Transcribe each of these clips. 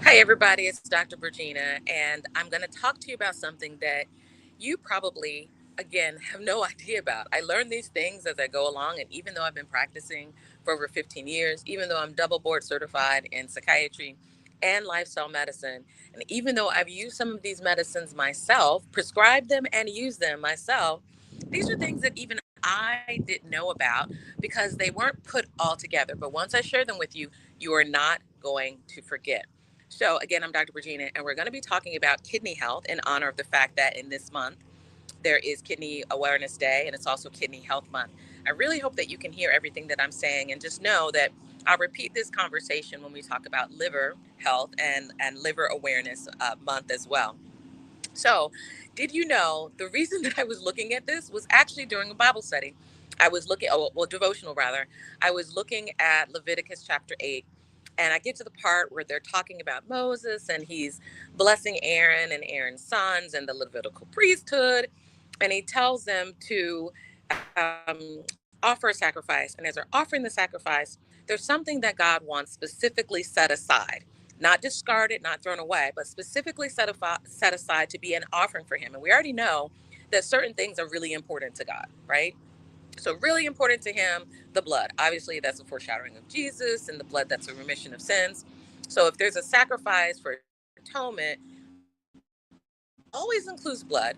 Hi, everybody. It's Dr. Virginia, and I'm going to talk to you about something that you probably, again, have no idea about. I learn these things as I go along, and even though I've been practicing for over 15 years, even though I'm double board certified in psychiatry and lifestyle medicine, and even though I've used some of these medicines myself, prescribed them, and used them myself, these are things that even I didn't know about because they weren't put all together. But once I share them with you, you are not going to forget. So, again, I'm Dr. Regina, and we're going to be talking about kidney health in honor of the fact that in this month there is Kidney Awareness Day and it's also Kidney Health Month. I really hope that you can hear everything that I'm saying and just know that I'll repeat this conversation when we talk about liver health and liver awareness month as well. So, did you know the reason that I was looking at this was actually during a Bible study? I was looking, oh, well, devotional rather. I was looking at Leviticus chapter 8, and I get to the part where they're talking about Moses and he's blessing Aaron and Aaron's sons and the Levitical priesthood. And he tells them to offer a sacrifice. And as they're offering the sacrifice, there's something that God wants specifically set aside, not discarded, not thrown away, but specifically set aside to be an offering for Him. And we already know that certain things are really important to God, right? So, really important to Him, the blood. Obviously, that's a foreshadowing of Jesus, and the blood, that's a remission of sins. So, if there's a sacrifice for atonement, always includes blood.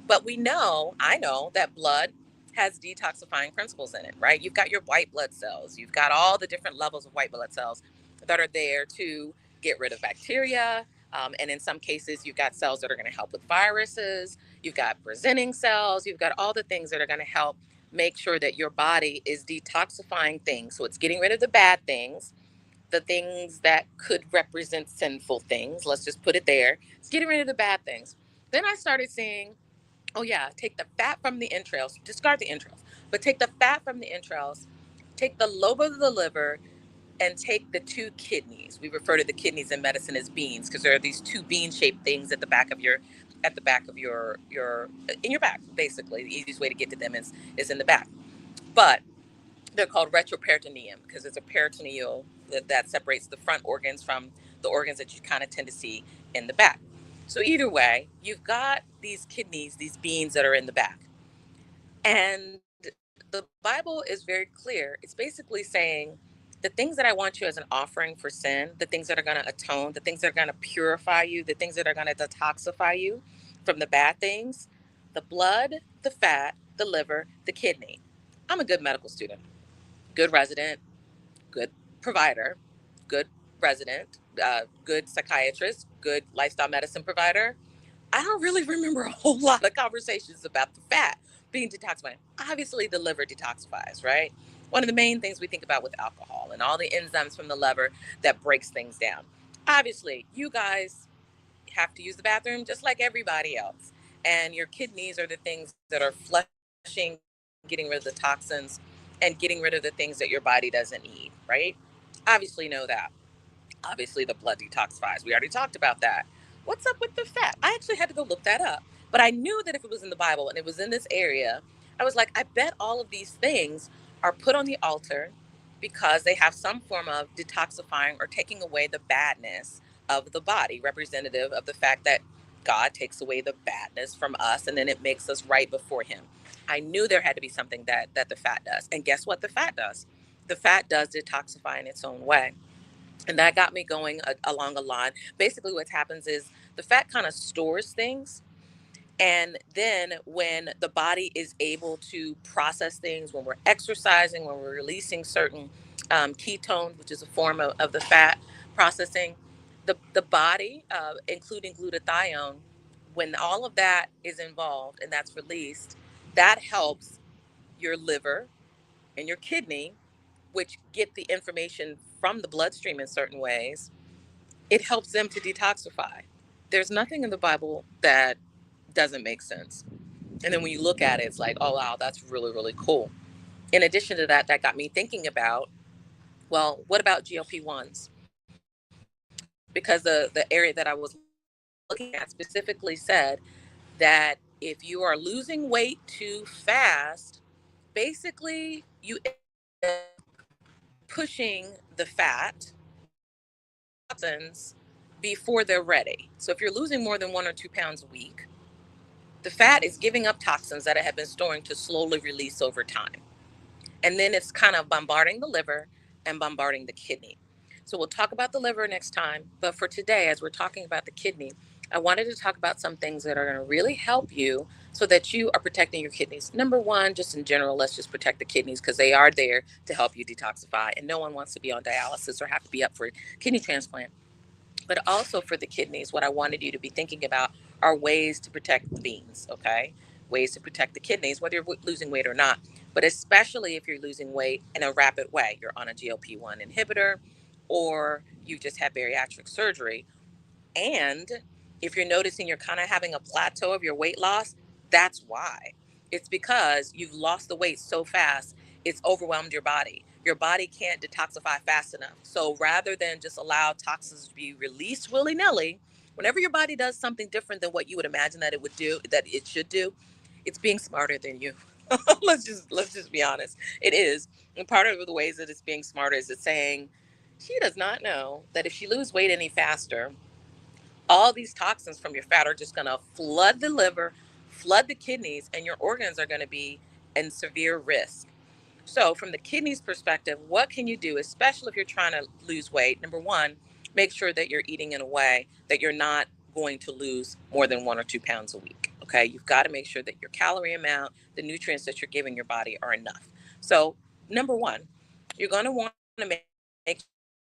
But we know, I know, that blood has detoxifying principles in it, right? You've got your white blood cells, you've got all the different levels of white blood cells that are there to get rid of bacteria. And in some cases, you've got cells that are going to help with viruses, you've got presenting cells, you've got all the things that are going to help make sure that your body is detoxifying things. So it's getting rid of the bad things, the things that could represent sinful things. Let's just put it there. It's getting rid of the bad things. Then I started seeing, oh yeah, take the fat from the entrails, discard the entrails, but take the fat from the entrails, take the lobe of the liver, and take the two kidneys. We refer to the kidneys in medicine as beans because there are these two bean-shaped things at the back of your in your back. Basically, the easiest way to get to them is in the back. But they're called retroperitoneum because it's a peritoneal that separates the front organs from the organs that you kind of tend to see in the back. So either way, you've got these kidneys, these beans that are in the back. And the Bible is very clear. It's basically saying the things that I want you as an offering for sin, the things that are going to atone, the things that are going to purify you, the things that are going to detoxify you from the bad things, the blood, the fat, the liver, the kidney. I'm a good medical student, good resident, good provider, good resident, good psychiatrist, good lifestyle medicine provider. I don't really remember a whole lot of conversations about the fat being detoxified. Obviously, the liver detoxifies, right? One of the main things we think about with alcohol and all the enzymes from the liver that breaks things down. Obviously, you guys have to use the bathroom just like everybody else. And your kidneys are the things that are flushing, getting rid of the toxins, and getting rid of the things that your body doesn't need, right? Obviously, know that. Obviously, the blood detoxifies. We already talked about that. What's up with the fat? I actually had to go look that up. But I knew that if it was in the Bible and it was in this area, I was like, I bet all of these things are put on the altar because they have some form of detoxifying or taking away the badness of the body, representative of the fact that God takes away the badness from us and then it makes us right before Him. I knew there had to be something that the fat does. And guess what the fat does? The fat does detoxify in its own way. And that got me going along a line. Basically, what happens is the fat kind of stores things. And then when the body is able to process things, when we're exercising, when we're releasing certain ketones, which is a form of the fat processing, the body, including glutathione, when all of that is involved and that's released, that helps your liver and your kidney, which get the information from the bloodstream in certain ways, it helps them to detoxify. There's nothing in the Bible that doesn't make sense. And then when you look at it, it's like, oh, wow, that's really, really cool. In addition to that, that got me thinking about, well, what about GLP-1s? Because the area that I was looking at specifically said that if you are losing weight too fast, basically you end up pushing the fat, pushing the toxins before they're ready. So if you're losing more than 1 or 2 pounds a week, the fat is giving up toxins that it had been storing to slowly release over time. And then it's kind of bombarding the liver and bombarding the kidney. So we'll talk about the liver next time. But for today, as we're talking about the kidney, I wanted to talk about some things that are going to really help you so that you are protecting your kidneys. Number one, just in general, let's just protect the kidneys because they are there to help you detoxify. And no one wants to be on dialysis or have to be up for kidney transplant. But also for the kidneys, what I wanted you to be thinking about are ways to protect the beans, okay? Ways to protect the kidneys, whether you're losing weight or not, but especially if you're losing weight in a rapid way. You're on a GLP-1 inhibitor or you just had bariatric surgery, and if you're noticing you're kind of having a plateau of your weight loss, that's why. It's because you've lost the weight so fast, it's overwhelmed your body. Your body can't detoxify fast enough. So rather than just allow toxins to be released willy nilly, whenever your body does something different than what you would imagine that it would do, that it should do, it's being smarter than you. let's just be honest. It is. And part of the ways that it's being smarter is it's saying she does not know that if she loses weight any faster, all these toxins from your fat are just going to flood the liver, flood the kidneys, and your organs are going to be in severe risk. So, from the kidneys perspective, what can you do, especially if you're trying to lose weight? Number one, make sure that you're eating in a way that you're not going to lose more than 1 or 2 pounds a week. Okay, you've got to make sure that your calorie amount, the nutrients that you're giving your body are enough. So, number one, you're going to want to make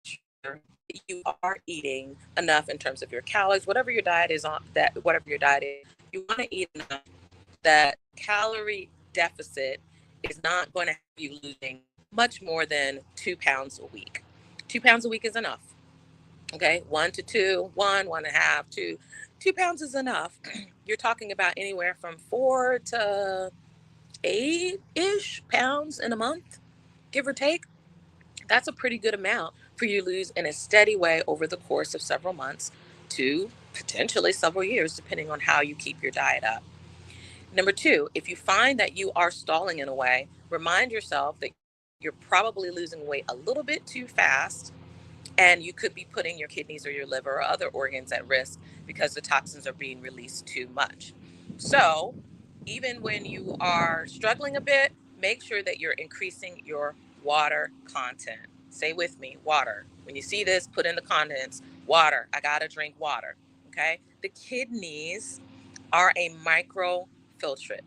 sure that you are eating enough in terms of your calories, whatever your diet is on that, whatever your diet is, you want to eat enough that calorie deficit is not going to have you losing much more than 2 pounds a week. 2 pounds a week is enough. Okay, 1 to 2, 1.5, 2. 2 pounds is enough. You're talking about anywhere from 4 to 8-ish pounds in a month, give or take. That's a pretty good amount for you to lose in a steady way over the course of several months to potentially several years, depending on how you keep your diet up. Number two, if you find that you are stalling in a way, remind yourself that you're probably losing weight a little bit too fast, and you could be putting your kidneys or your liver or other organs at risk because the toxins are being released too much. So, even when you are struggling a bit, make sure that you're increasing your water content. Say with me, water. When you see this, put in the comments, water. I gotta drink water. Okay? The kidneys are a microfiltrate.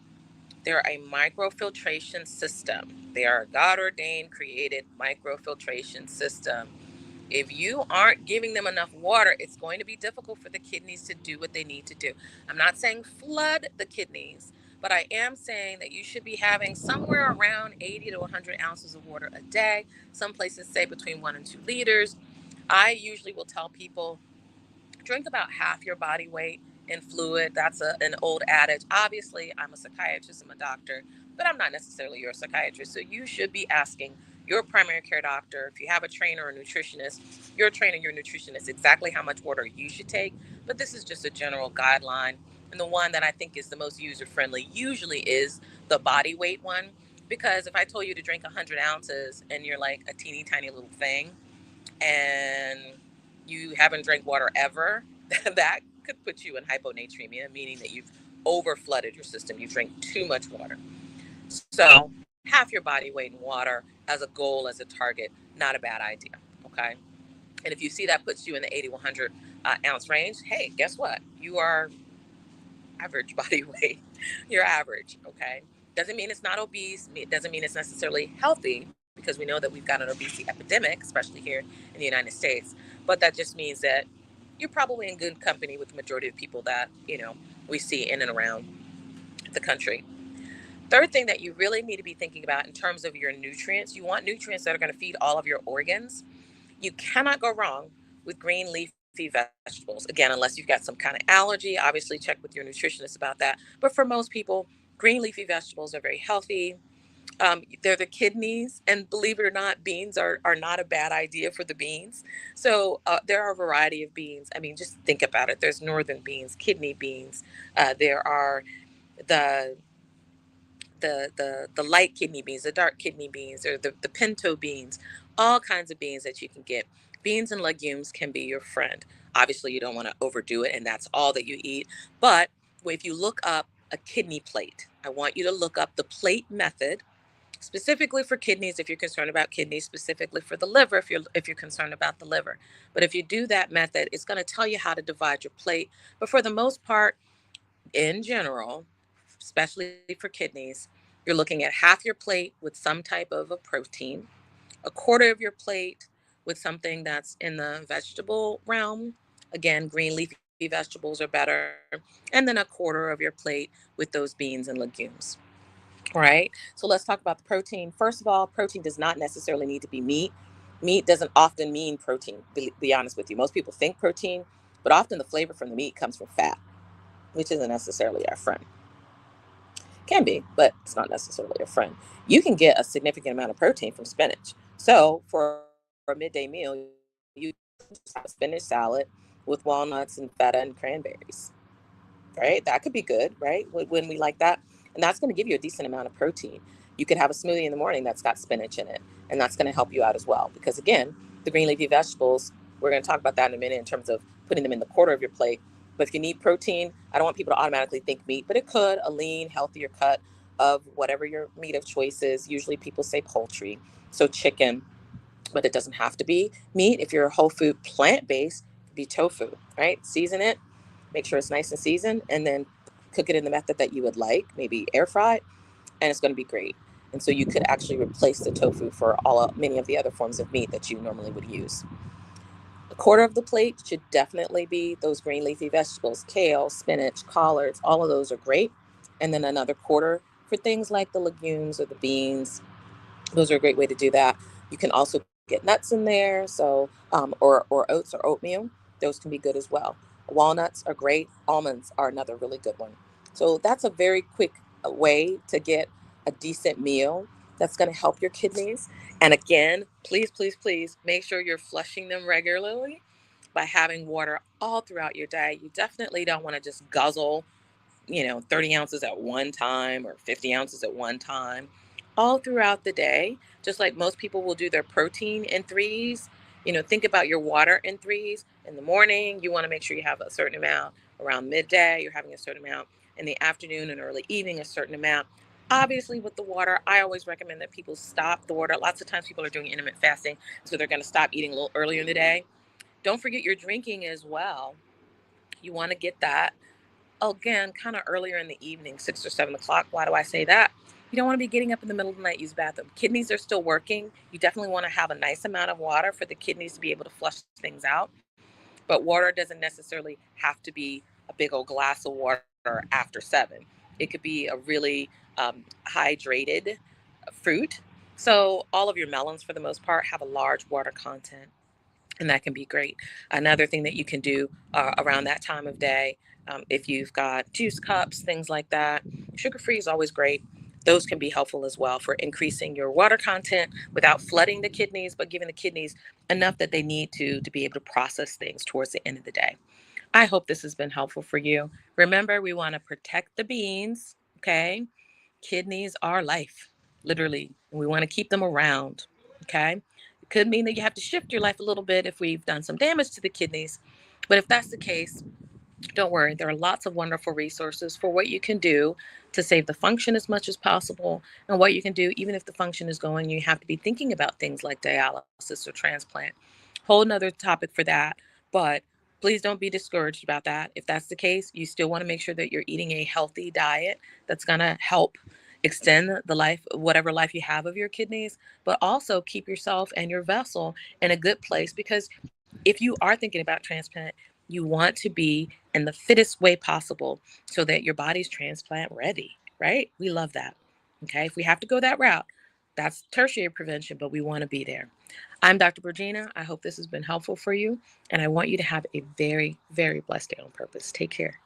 They're a microfiltration system. They are a God ordained, created microfiltration system. If you aren't giving them enough water, it's going to be difficult for the kidneys to do what they need to do. I'm not saying flood the kidneys, but I am saying that you should be having somewhere around 80 to 100 ounces of water a day. Some places say between 1 and 2 liters. I usually will tell people drink about half your body weight in fluid. That's an old adage. Obviously, I'm a psychiatrist, I'm a doctor, but I'm not necessarily your psychiatrist. So you should be asking your primary care doctor, if you have a trainer or nutritionist, your trainer, your nutritionist, exactly how much water you should take. But this is just a general guideline. And the one that I think is the most user friendly usually is the body weight one. Because if I told you to drink 100 ounces and you're like a teeny tiny little thing, and you haven't drank water ever, that could put you in hyponatremia, meaning that you've over flooded your system. You drink too much water. So, half your body weight in water as a goal, as a target, not a bad idea. Okay. And if you see that puts you in the 80 100 ounce range, hey, guess what? You are average body weight. You're average. Okay. Doesn't mean it's not obese. It doesn't mean it's necessarily healthy because we know that we've got an obesity epidemic, especially here in the United States. But that just means that you're probably in good company with the majority of people that, we see in and around the country. Third thing that you really need to be thinking about in terms of your nutrients, you want nutrients that are going to feed all of your organs. You cannot go wrong with green leafy vegetables. Again, unless you've got some kind of allergy, obviously check with your nutritionist about that. But for most people, green leafy vegetables are very healthy. They're the kidneys, and believe it or not, beans are not a bad idea for the beans. So there are a variety of beans. I mean, just think about it. There's northern beans, kidney beans. There are the the light kidney beans, the dark kidney beans, or the pinto beans, all kinds of beans that you can get. Beans and legumes can be your friend. Obviously, you don't want to overdo it and that's all that you eat. But if you look up a kidney plate, I want you to look up the plate method specifically for kidneys if you're concerned about kidneys, specifically for the liver if you're concerned about the liver. But if you do that method, it's going to tell you how to divide your plate. But for the most part, in general, especially for kidneys, you're looking at half your plate with some type of a protein, a quarter of your plate with something that's in the vegetable realm. Again, green leafy vegetables are better. And then a quarter of your plate with those beans and legumes. All right. So let's talk about the protein. First of all, protein does not necessarily need to be meat. Meat doesn't often mean protein, be honest with you. Most people think protein, but often the flavor from the meat comes from fat, which isn't necessarily our friend. Can be, but it's not necessarily a friend. You can get a significant amount of protein from spinach. So for a midday meal, you just have a spinach salad with walnuts and feta and cranberries, right? That could be good, right? When we like that. And that's going to give you a decent amount of protein. You could have a smoothie in the morning that's got spinach in it, and that's going to help you out as well. Because again, the green leafy vegetables, we're going to talk about that in a minute in terms of putting them in the quarter of your plate. But if you need protein, I don't want people to automatically think meat, but it could, a lean, healthier cut of whatever your meat of choice is. Usually people say poultry, so chicken, but it doesn't have to be meat. If you're a whole food plant based, be tofu, right? Season it, make sure it's nice and seasoned, and then cook it in the method that you would like, maybe air fried, and it's going to be great. And so you could actually replace the tofu for many of the other forms of meat that you normally would use. A quarter of the plate should definitely be those green leafy vegetables, kale, spinach, collards, all of those are great. And then another quarter for things like the legumes or the beans. Those are a great way to do that. You can also get nuts in there, so or oats or oatmeal. Those can be good as well. Walnuts are great. Almonds are another really good one. So that's a very quick way to get a decent meal that's going to help your kidneys. And again, please, please, please make sure you're flushing them regularly by having water all throughout your day. You definitely don't want to just guzzle 30 ounces at one time or 50 ounces at one time, all throughout the day, just like most people will do their protein in threes. Think about your water in threes. In the morning, you want to make sure you have a certain amount. Around midday, you're having a certain amount. In the afternoon and early evening, a certain amount. Obviously, with the water, I always recommend that people stop the water. Lots of times people are doing intermittent fasting, so they're going to stop eating a little earlier in the day. Don't forget your drinking as well. You want to get that again, kind of earlier in the evening, 6 or 7 o'clock. Why do I say that? You don't want to be getting up in the middle of the night, use the bathroom. Kidneys are still working. You definitely want to have a nice amount of water for the kidneys to be able to flush things out. But water doesn't necessarily have to be a big old glass of water after 7. It could be a really hydrated fruit. So all of your melons, for the most part, have a large water content, and that can be great. Another thing that you can do around that time of day, if you've got juice cups, things like that, sugar free is always great. Those can be helpful as well for increasing your water content without flooding the kidneys, but giving the kidneys enough that they need to be able to process things towards the end of the day. I hope this has been helpful for you. Remember, we want to protect the beans, okay? Kidneys are life, literally. And we want to keep them around, okay? It could mean that you have to shift your life a little bit if we've done some damage to the kidneys. But if that's the case, don't worry. There are lots of wonderful resources for what you can do to save the function as much as possible, and what you can do even if the function is going. You have to be thinking about things like dialysis or transplant. Whole nother topic for that. But please don't be discouraged about that. If that's the case, you still want to make sure that you're eating a healthy diet that's going to help extend the life, whatever life you have of your kidneys, but also keep yourself and your vessel in a good place. Because if you are thinking about transplant, you want to be in the fittest way possible so that your body's transplant ready, right? We love that. Okay. If we have to go that route, that's tertiary prevention, but we want to be there. I'm Dr. Virginia. I hope this has been helpful for you, and I want you to have a very, very blessed day on purpose. Take care.